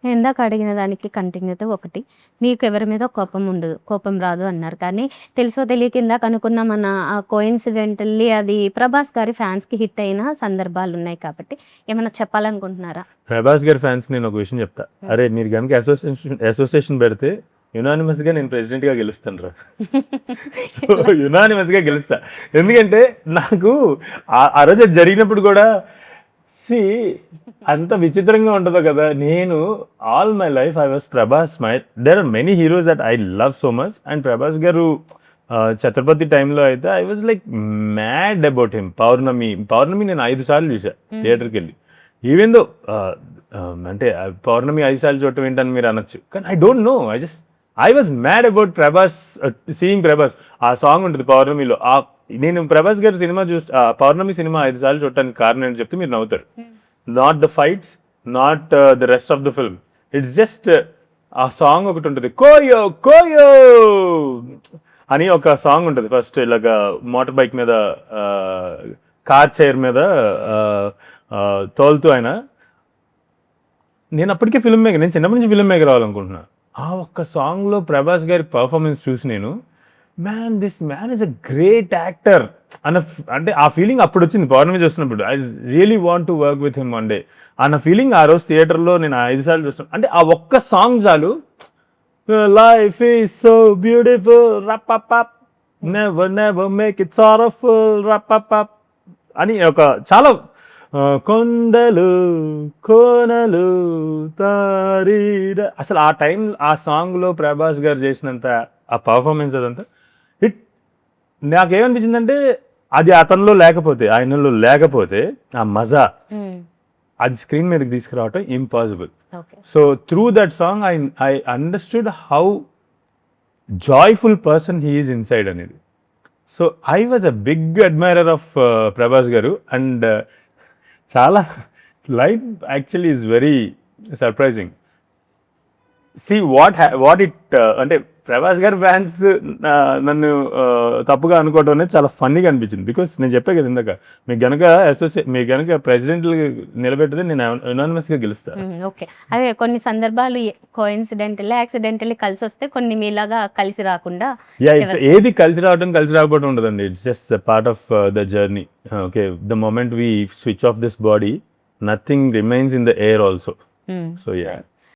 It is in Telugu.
ఇందాక అడిగిన దానికి కంటిన్యూతో ఒకటి. మీకు ఎవరి మీద కోపం ఉండదు. కోపం రాదు అన్నారు. కానీ తెలుసో తెలియక ఇందాక అనుకున్న మన కోయిన్సిడెంటల్లీ అది 'ప్రభాస్' గారి ఫ్యాన్స్‌కి హిట్ అయిన సందర్భాలున్నాయి కాబట్టి ఏమన్నా చెప్పాలనుకుంటున్నారా? ప్రభాస్ గారి ఫ్యాన్స్కి నేను ఒక విషయం చెప్తా. అరే మీరు కనుక అసోసియేషన్ పెడితే యునానిమస్గా నేను ప్రెసిడెంట్గా గెలుస్తాను రా. యునానిమస్గా గెలుస్తా. ఎందుకంటే నాకు ఆ రోజు అది జరిగినప్పుడు కూడా అంత విచిత్రంగా ఉంటుందో కదా. నేను all my life I was Prabhas. There are many heroes that I love so much. And Prabhas garu Chatrapathi టైంలో అయితే I was like mad about him. Pournami నేను 5 సార్లు చూసా థియేటర్కి వెళ్ళి. ఈవెన్ దో అంటే పౌర్ణమి 5 సార్లు చూడటం ఏంటని మీరు అనొచ్చు, కానీ I don't know, I was mad about Prabhas, seeing Prabhas. ఆ సాంగ్ ఉంటుంది పౌర్ణమిలో. నేను ప్రభాస్ గారి సినిమా పౌర్ణమి సినిమా 5 సార్లు చూడటానికి కారణం ఏంటి చెప్తే మీరు నవ్వుతారు. Not the fights, not the rest of the film, it's just ఆ సాంగ్ ఒకటి ఉంటుంది, కోయో కోయో అని ఒక సాంగ్ ఉంటుంది. ఫస్ట్ ఇలాగా మోటార్ బైక్ మీద కార్ చైర్ మీద తోలుతూ ఆయన. నేను అప్పటికే ఫిల్మ్ మేకర్, నేను చిన్నప్పటి నుంచి ఫిల్మ్ మేకర్ అవ్వాలనుకుంటున్నాను. ఆ ఒక్క సాంగ్లో ప్రభాస్ గారి పర్ఫార్మెన్స్ చూసి నేను this man is a great actor అంటే ఆ ఫీలింగ్ అప్పుడు వచ్చింది పౌర్ణమి చూస్తున్నప్పుడు. I really want to work with him one day అన్న ఫీలింగ్ ఆ రోజు థియేటర్లో నేను 5 సార్లు చూస్తున్నాను. అంటే ఆ ఒక్క సాంగ్ చాలు. లైఫ్ ఈజ్ సో బ్యూటిఫుల్ రప్పప్ never never make it sorrowful రప్పప్ అని ఒక చాలా కొండలు కోనలు తారీర, అసలు ఆ టైం ఆ సాంగ్లో ప్రభాస్ గారు చేసినంత ఆ పర్ఫార్మెన్స్ అదంతా నాకేమనిపించిందంటే అది అతనిలో లేకపోతే, ఆయనలో లేకపోతే ఆ మజా అది స్క్రీన్ మీదకి తీసుకురావటం impossible. So through that song I understood how joyful person he is inside అనేది. So I was a big admirer of Prabhas garu. And చాలా life actually is very surprising. See what it అంటే ప్రభాస్ గారి ఫ్యాన్స్ నన్ను తప్పుగా అనుకోవడం అనేది చాలా ఫన్నీగా అనిపించింది. బికాస్ నేను చెప్పే కదా ఇందాక, మీకు గనక ప్రెసిడెంట్ నిలబెడితే నేను యునానిమస్గా గెలుస్తాను. ఓకే, అదే కొన్ని సందర్భాలు కోఇన్సిడెంటల్లీ యాక్సిడెంటల్లీ కలిసి వస్తే కొన్ని మీలాగా కలిసి రాకుండా. ఏది కలిసి రాకపోవడం ఉండదండి. It's just part of the journey. Okay, the moment we switch off this body, nothing remains in the air also. So yeah.